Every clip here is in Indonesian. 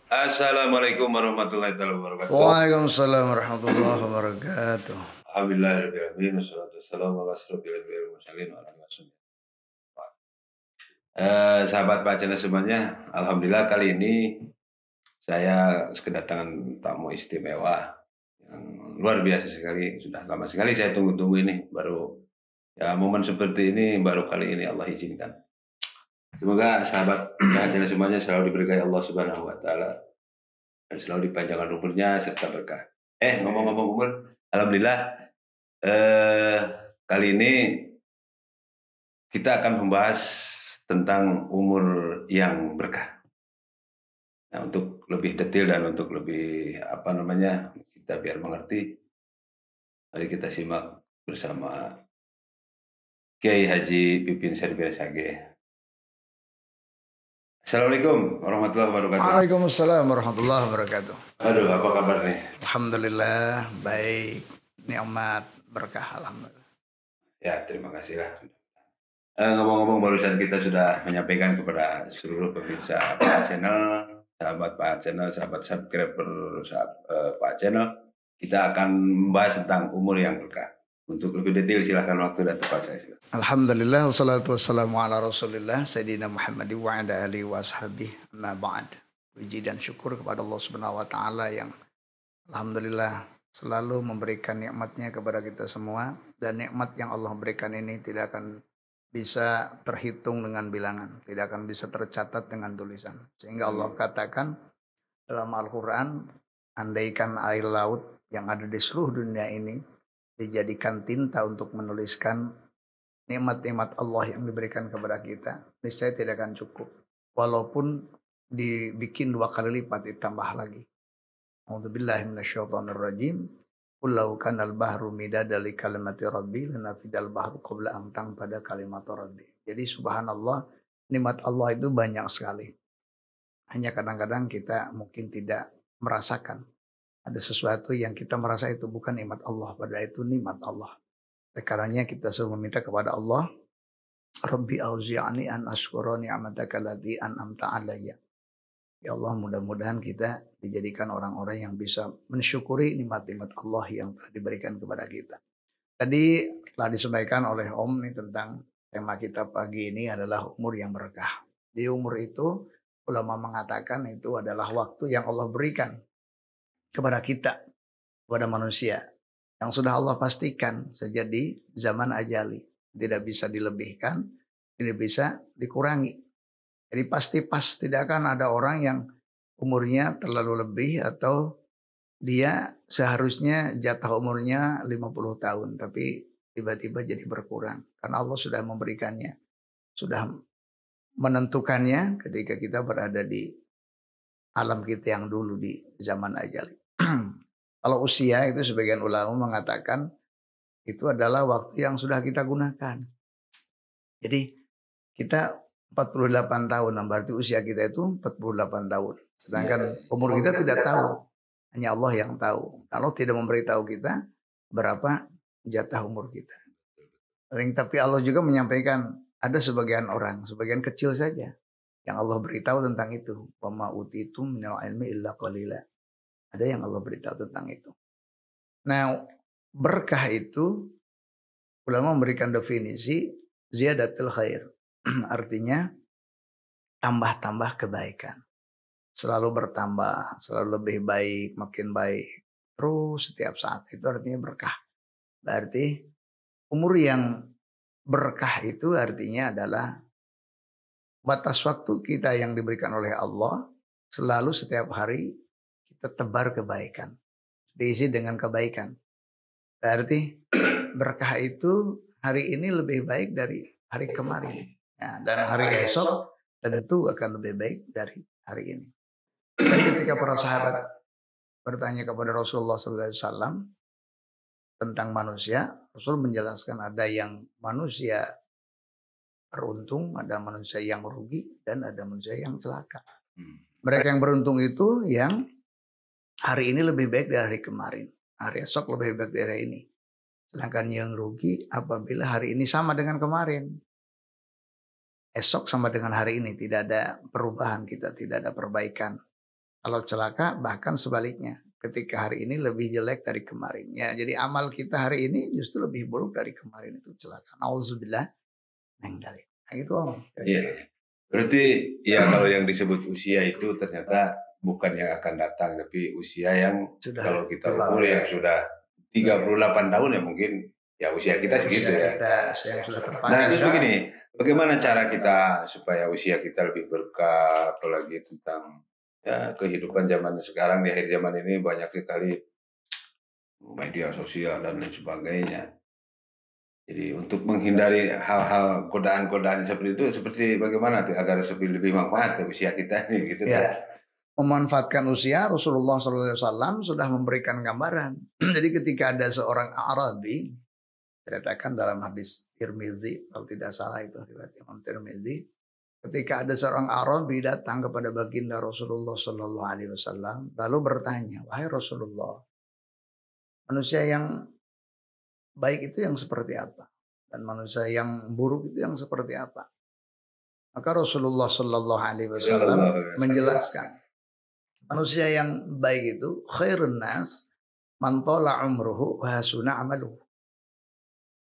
Assalamualaikum warahmatullahi wabarakatuh. Waalaikumsalam warahmatullahi wabarakatuh. Alhamdulillahirrahmanirrahim. Wassalatu wassalamu ala asrofil anbiya'i wal mursalin wa ala alihi wasallam. Sahabat Pak Channel semuanya, alhamdulillah kali ini saya kedatangan tamu istimewa yang luar biasa sekali. Sudah lama sekali saya tunggu-tunggu ini, baru ya momen seperti ini baru kali ini Allah izinkan. Semoga sahabat Pak Channel semuanya selalu diberkahi Allah Subhanahu wa taala dan selalu dipanjangkan umurnya serta berkah. Ngomong-ngomong umur, alhamdulillah eh kali ini kita akan membahas tentang umur yang berkah. Nah, untuk lebih detail dan untuk lebih kita biar mengerti, mari kita simak bersama Kiai Haji Pipin Serbian Sage. Assalamualaikum warahmatullahi wabarakatuh. Waalaikumsalam warahmatullahi wabarakatuh. Aduh, apa kabar nih? Alhamdulillah baik, nikmat, berkah alhamdulillah. Ya, terima kasih lah. Ngomong-ngomong barusan kita sudah menyampaikan kepada seluruh pemirsa Pak Channel, sahabat Pak Channel, sahabat subscriber Pak Channel, kita akan membahas tentang umur yang berkah. Untuk lebih detail silahkan waktu dan tempat saya. Alhamdulillah wassalatu wassalamu ala rasulillah Sayyidina Muhammad wa ala alihi wa ashabihi amma ba'd. Puji dan syukur kepada Allah Subhanahu wa taala yang alhamdulillah selalu memberikan nikmatnya kepada kita semua, dan nikmat yang Allah berikan ini tidak akan bisa terhitung dengan bilangan, tidak akan bisa tercatat dengan tulisan. Sehingga Allah katakan dalam Al-Quran, andaikan air laut yang ada di seluruh dunia ini dijadikan tinta untuk menuliskan nikmat-nikmat Allah yang diberikan kepada kita, niscaya tidak akan cukup. Walaupun dibikin 2 kali lipat, ditambah lagi. A'udzubillahi minasyaitonirrajim. Qul law kanal bahru midada li kalimati rabbi lanafidal bahru qabla an tanfada kalimatu rabbi. Jadi subhanallah, nikmat Allah itu banyak sekali. Hanya kadang-kadang kita mungkin tidak merasakan. Ada sesuatu yang kita merasa itu bukan nikmat Allah, padahal itu nikmat Allah. Oleh karenanya kita selalu meminta kepada Allah, Rabbi auzi'ani an ashkura ni'mataka allati an'amta alayya. Ya Allah, mudah-mudahan kita dijadikan orang-orang yang bisa mensyukuri nikmat-nikmat Allah yang telah diberikan kepada kita. Tadi telah disampaikan oleh Om nih tentang tema kita pagi ini adalah umur yang berkah. Di umur itu ulama mengatakan itu adalah waktu yang Allah berikan kepada kita, kepada manusia, yang sudah Allah pastikan sejak di zaman ajali. Tidak bisa dilebihkan, tidak bisa dikurangi. Jadi pasti tidak akan ada orang yang umurnya terlalu lebih atau dia seharusnya jatah umurnya 50 tahun. Tapi tiba-tiba jadi berkurang. Karena Allah sudah memberikannya. Sudah menentukannya ketika kita berada di alam kita yang dulu di zaman ajali. Kalau usia itu sebagian ulama mengatakan itu adalah waktu yang sudah kita gunakan. Jadi kita 48 tahun, berarti usia kita itu 48 tahun. Sedangkan umur kita tidak tahu. Hanya Allah yang tahu. Kalau tidak memberitahu kita berapa jatah umur kita. Tapi Allah juga menyampaikan ada sebagian orang, sebagian kecil saja yang Allah beritahu tentang itu. Wa ma utitum minal ilmi illa qalila. Ada yang Allah beritahu tentang itu. Nah, berkah itu ulama memberikan definisi ziyadatul khair. Artinya tambah-tambah kebaikan. Selalu bertambah, selalu lebih baik, makin baik. Terus setiap saat itu artinya berkah. Berarti umur yang berkah itu artinya adalah batas waktu kita yang diberikan oleh Allah selalu setiap hari kita tebar kebaikan. Diisi dengan kebaikan. Berarti berkah itu hari ini lebih baik dari hari kemarin. Nah, dan hari esok tentu akan lebih baik dari hari ini. Dan ketika para sahabat bertanya kepada Rasulullah SAW tentang manusia, Rasul menjelaskan ada yang manusia beruntung, ada manusia yang merugi, dan ada manusia yang celaka. Mereka yang beruntung itu yang hari ini lebih baik dari hari kemarin. Hari esok lebih baik dari hari ini. Sedangkan yang rugi apabila hari ini sama dengan kemarin. Esok sama dengan hari ini. Tidak ada perubahan kita, tidak ada perbaikan. Kalau celaka bahkan sebaliknya. Ketika hari ini lebih jelek dari kemarin. Ya, jadi amal kita hari ini justru lebih buruk dari kemarin, itu celaka. Nauzubillah min dzalik. Nah, gitu Om. Iya. Berarti ya kalau yang disebut usia itu ternyata bukan yang akan datang, tapi usia yang Sudah kalau kita tua. ukur yang sudah 38 tahun ya mungkin ya usia kita segitu ya. Yang sudah terpakai. Nah terus begini, bagaimana cara kita supaya usia kita lebih berkah, apalagi tentang ya kehidupan zaman sekarang di akhir zaman ini banyak sekali media sosial dan lain sebagainya. Jadi untuk menghindari hal-hal godaan-godaan seperti itu, seperti bagaimana tuh agar lebih manfaat ke usia kita ini gitu kan? Ya, memanfaatkan usia, Rasulullah SAW sudah memberikan gambaran. Jadi ketika ada seorang Arabi, ceritakan dalam hadis Tirmizi, kalau tidak salah itu riwayat Imam Tirmizi, ketika ada seorang Arabi datang kepada baginda Rasulullah SAW, lalu bertanya, wahai Rasulullah, manusia yang baik itu yang seperti apa? Dan manusia yang buruk itu yang seperti apa? Maka Rasulullah SAW menjelaskan, manusia yang baik itu khairun nas man tala umruhu wa hasuna amaluhu.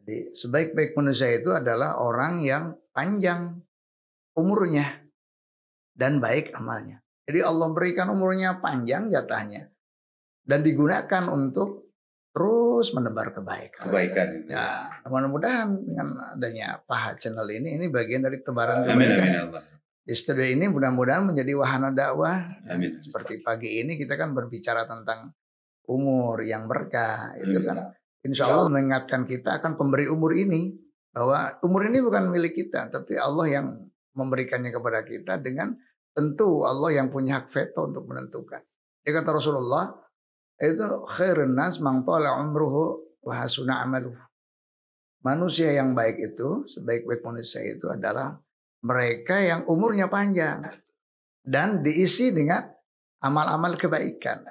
Jadi sebaik-baik manusia itu adalah orang yang panjang umurnya dan baik amalnya. Jadi Allah berikan umurnya panjang jatahnya dan digunakan untuk terus menebar kebaikan. Ya, mudah-mudahan dengan adanya Paha Channel ini bagian dari tebaran kebaikan. Amin, Allah. Di studio ini mudah-mudahan menjadi wahana dakwah. Amin. Seperti pagi ini kita kan berbicara tentang umur yang berkah, itu kan. Insya Allah mengingatkan kita akan pemberi umur ini, bahwa umur ini bukan milik kita, tapi Allah yang memberikannya kepada kita, dengan tentu Allah yang punya hak veto untuk menentukan. Ya kata Rasulullah, itu khairun nas man tala umruhu wa hasuna amaluhu. Manusia yang baik itu, sebaik-baik manusia itu adalah mereka yang umurnya panjang dan diisi dengan amal-amal kebaikan.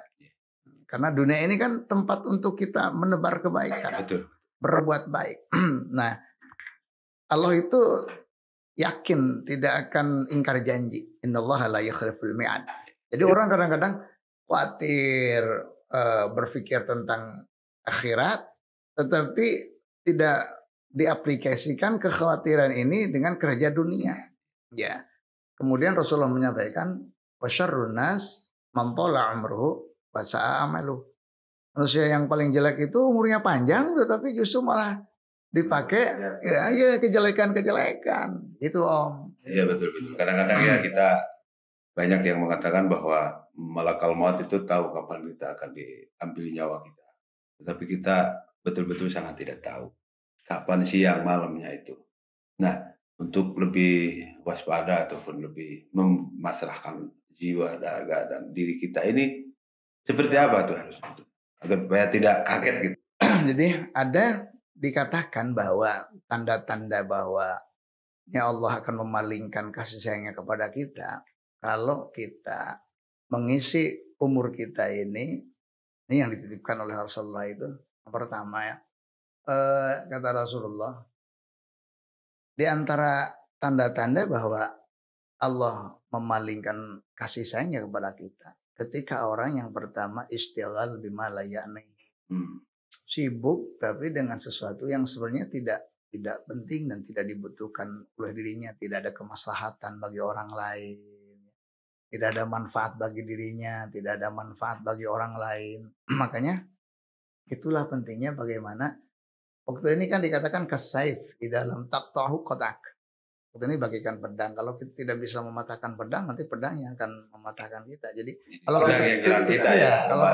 Karena dunia ini kan tempat untuk kita menebar kebaikan. Betul. Berbuat baik. Nah, Allah itu yakin tidak akan ingkar janji. Innallaha la yukhliful mi'ad. Jadi orang kadang-kadang khawatir berpikir tentang akhirat, tetapi tidak diaplikasikan kekhawatiran ini dengan kerja dunia. Ya. Kemudian Rasulullah menyampaikan, wasyarrun nas man tala umruhu wa sa'a amaluhu. Manusia yang paling jelek itu umurnya panjang, tetapi justru malah dipakai ya kejelekan-kejelekan. Itu Om. Iya betul. Kadang-kadang ya kita banyak yang mengatakan bahwa malakal maut itu tahu kapan kita akan diambil nyawa kita. Tetapi kita betul-betul sangat tidak tahu kapan siang malamnya itu. Nah, untuk lebih waspada ataupun lebih memasrahkan jiwa, raga dan diri kita ini seperti apa tuh harus agar supaya tidak kaget gitu. Jadi ada dikatakan bahwa tanda-tanda bahwa ya Allah akan memalingkan kasih sayangnya kepada kita kalau kita mengisi umur kita ini yang dititipkan oleh Rasulullah itu. Yang pertama ya, kata Rasulullah, di antara tanda-tanda bahwa Allah memalingkan kasih sayangnya kepada kita, ketika orang yang pertama istighal bima la ya'ni. Sibuk tapi dengan sesuatu yang sebenarnya tidak penting dan tidak dibutuhkan oleh dirinya, tidak ada kemaslahatan bagi orang lain. Tidak ada manfaat bagi dirinya, tidak ada manfaat bagi orang lain. Makanya itulah pentingnya bagaimana waktu ini kan dikatakan kasaif di dalam taqtahu qatak. Waktu ini bagikan pedang. Kalau kita tidak bisa mematahkan pedang, nanti pedangnya akan mematahkan kita. Jadi kalau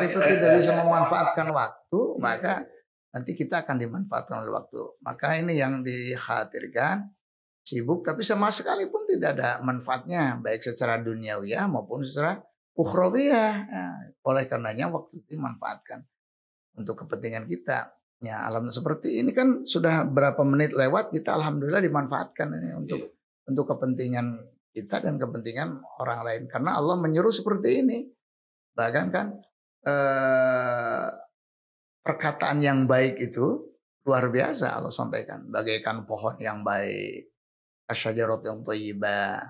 kita tidak bisa memanfaatkan waktu, maka nanti kita akan dimanfaatkan oleh waktu. Maka ini yang dikhawatirkan. Sibuk tapi sama sekali pun tidak ada manfaatnya, baik secara duniawiyah maupun secara ukhrawiyah. Nah, oleh karenanya waktu itu dimanfaatkan untuk kepentingan kita. Ya, alhamdulillah seperti ini kan sudah berapa menit lewat, kita alhamdulillah dimanfaatkan ini untuk kepentingan kita dan kepentingan orang lain. Karena Allah menyuruh seperti ini. Bahkan kan perkataan yang baik itu luar biasa Allah sampaikan. Bagaikan pohon yang baik. Asyajarot yang thayyibah.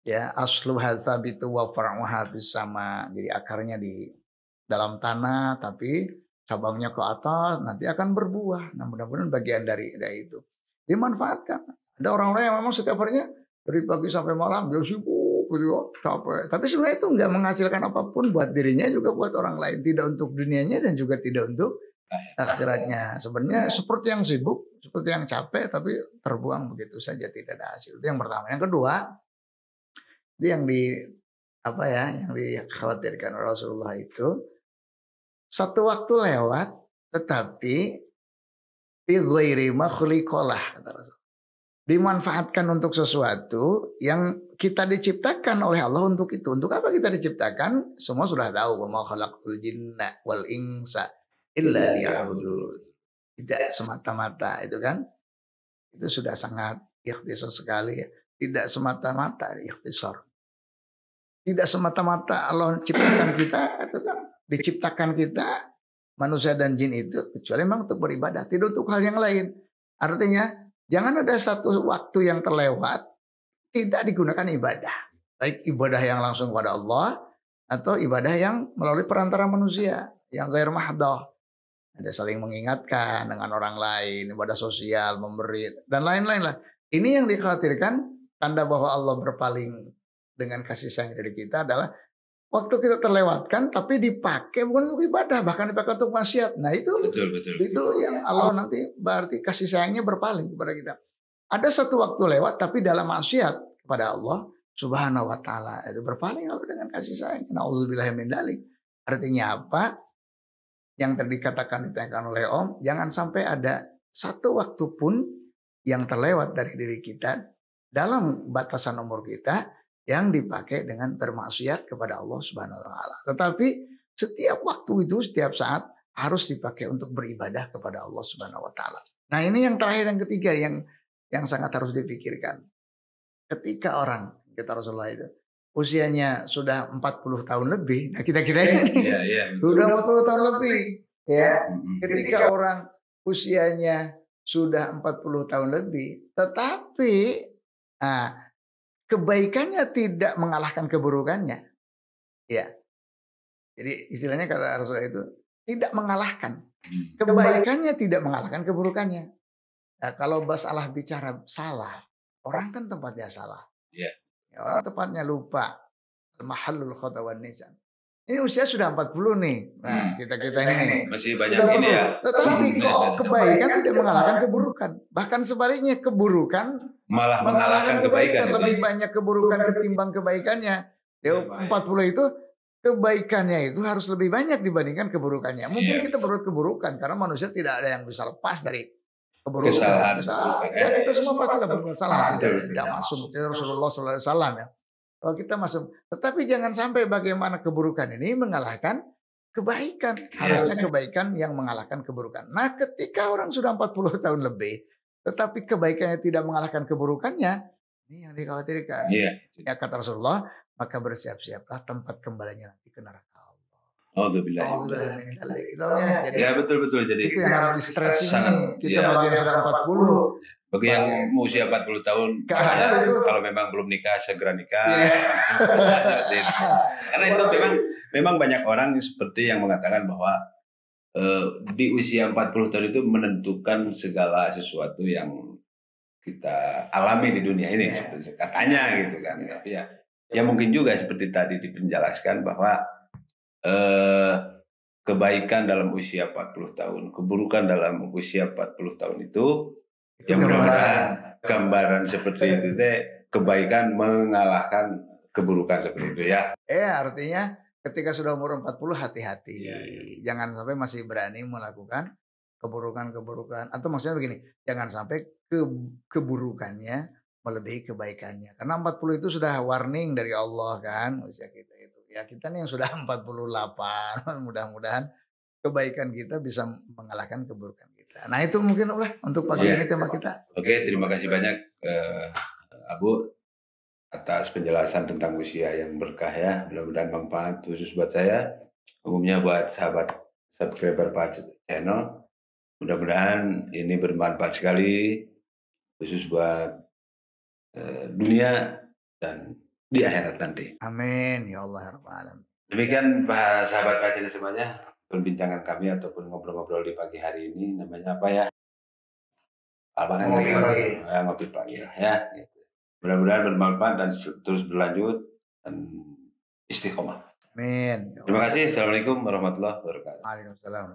Ya, asluha tsabitu wa far'uha fis sama. Jadi akarnya di dalam tanah tapi cabangnya ke atas nanti akan berbuah. Nah, mudah-mudahan bagian dari itu. Dimanfaatkan. Ada orang-orang yang memang setiap harinya dari pagi sampai malam dia sibuk gitu ya, capek. Tapi sebenarnya itu nggak menghasilkan apapun buat dirinya juga buat orang lain, tidak untuk dunianya dan juga tidak untuk akhiratnya. Sebenarnya seperti yang sibuk, seperti yang capek tapi terbuang begitu saja tidak ada hasil. Itu yang pertama. Yang kedua, itu yang yang dikhawatirkan oleh Rasulullah itu satu waktu lewat tetapi fi ghairi makhliqalah kata Rasul. Dimanfaatkan untuk sesuatu yang kita diciptakan oleh Allah untuk itu. Untuk apa kita diciptakan? Semua sudah tahu wa ma khalaqtul jinna wal insa illa liya'budun. Tidak semata-mata itu kan. Itu sudah sangat ikhtisar sekali ya. Tidak semata-mata ikhtisar. Tidak semata-mata Allah ciptakan kita itu kan. Diciptakan kita manusia dan jin itu kecuali memang untuk beribadah, tidak untuk hal yang lain. Artinya jangan ada satu waktu yang terlewat tidak digunakan ibadah. Baik ibadah yang langsung kepada Allah atau ibadah yang melalui perantara manusia yang ghair mahdoh. Ada saling mengingatkan dengan orang lain, ibadah sosial, memberi dan lain-lain lah. Ini yang dikhawatirkan tanda bahwa Allah berpaling dengan kasih sayang dari kita adalah waktu kita terlewatkan tapi dipakai bukan untuk ibadah, bahkan dipakai untuk maksiat. Nah itu Betul. itu yang Allah nanti berarti kasih sayangnya berpaling kepada kita. Ada satu waktu lewat tapi dalam maksiat kepada Allah Subhanahu wa taala. Itu berpaling Allah dengan kasih sayang. Nauzubillahi min dzalik. Artinya apa? Yang tadi dikatakan ditanyakan oleh Om, jangan sampai ada satu waktu pun yang terlewat dari diri kita dalam batasan umur kita yang dipakai dengan bermaksiat kepada Allah Subhanahu wa taala. Tetapi setiap waktu itu, setiap saat harus dipakai untuk beribadah kepada Allah Subhanahu wa taala. Nah, ini yang terakhir yang ketiga yang sangat harus dipikirkan. Ketika orang kita Rasulullah itu usianya sudah 40 tahun lebih, nah kita ini sudah 40 tahun lebih ya. Ketika orang usianya sudah 40 tahun lebih, tetapi kebaikannya tidak mengalahkan keburukannya. Ya. Jadi istilahnya kata Rasulullah itu tidak mengalahkan. Kebaikannya tidak mengalahkan keburukannya. Nah, kalau masalah bicara salah, orang kan tempatnya salah. Yeah. Ya, orang tempatnya lupa. Mahallul khata wan nisan. Ini usia sudah 40 nih. Nah, kita ini masih banyak ini ya. Tetapi kok kebaikan tidak mengalahkan keburukan. Bahkan sebaliknya keburukan malah mengalahkan kebaikan. Lebih banyak keburukan ketimbang kebaikannya. Ya, 40 itu kebaikannya itu harus lebih banyak dibandingkan keburukannya. Mungkin kita berbuat keburukan karena manusia tidak ada yang bisa lepas dari keburukan. Kesalahan. Ya, kita semua pasti berbuat salah. Tidak masuk. Rasulullah SAW ya. Kalau kita masuk, tetapi jangan sampai bagaimana keburukan ini mengalahkan kebaikan. Harusnya kebaikan yang mengalahkan keburukan. Nah, ketika orang sudah 40 tahun lebih, tetapi kebaikannya tidak mengalahkan keburukannya, ini yang dikhawatirkan. Ya kata Rasulullah, maka bersiap-siaplah tempat kembalinya nanti ke neraka Allah. Ya betul. Jadi itu yang harus di-stress ini. Kita bagi yang sudah 40. Bagi yang usia 40 tahun, kalau memang belum nikah, segera nikah. Karena itu memang banyak orang seperti yang mengatakan bahwa di usia 40 tahun itu menentukan segala sesuatu yang kita alami di dunia ini, seperti katanya gitu kan. Tapi ya mungkin juga seperti tadi dipenjelaskan bahwa kebaikan dalam usia 40 tahun, keburukan dalam usia 40 tahun itu ya mudah-mudahan gambaran seperti itu kebaikan mengalahkan keburukan seperti itu ya. Artinya ketika sudah umur 40 hati-hati. Jangan sampai masih berani melakukan keburukan-keburukan. Atau maksudnya begini, jangan sampai keburukannya melebihi kebaikannya. Karena 40 itu sudah warning dari Allah kan usia kita itu. Ya kita nih yang sudah 48, mudah-mudahan kebaikan kita bisa mengalahkan keburukan kita. Nah itu mungkin untuk pagi ini tema kita. Oke, terima kasih banyak Abu atas penjelasan tentang usia yang berkah ya. Mudah-mudahan manfaat khusus buat saya, umumnya buat sahabat subscriber Pak channel. Mudah-mudahan ini bermanfaat sekali khusus buat dunia dan di akhirat nanti. Amin ya Allah ya rabbal alamin. Demikian Pak sahabat kajian semuanya, perbincangan kami ataupun ngobrol-ngobrol di pagi hari ini, namanya apa ya? Abangan Ngopi pagi. ngopi pagi ya. Gitu. Mudah-mudahan bermanfaat dan terus berlanjut dan istiqomah. Amin. Terima kasih. Assalamualaikum warahmatullahi wabarakatuh. Waalaikumsalam.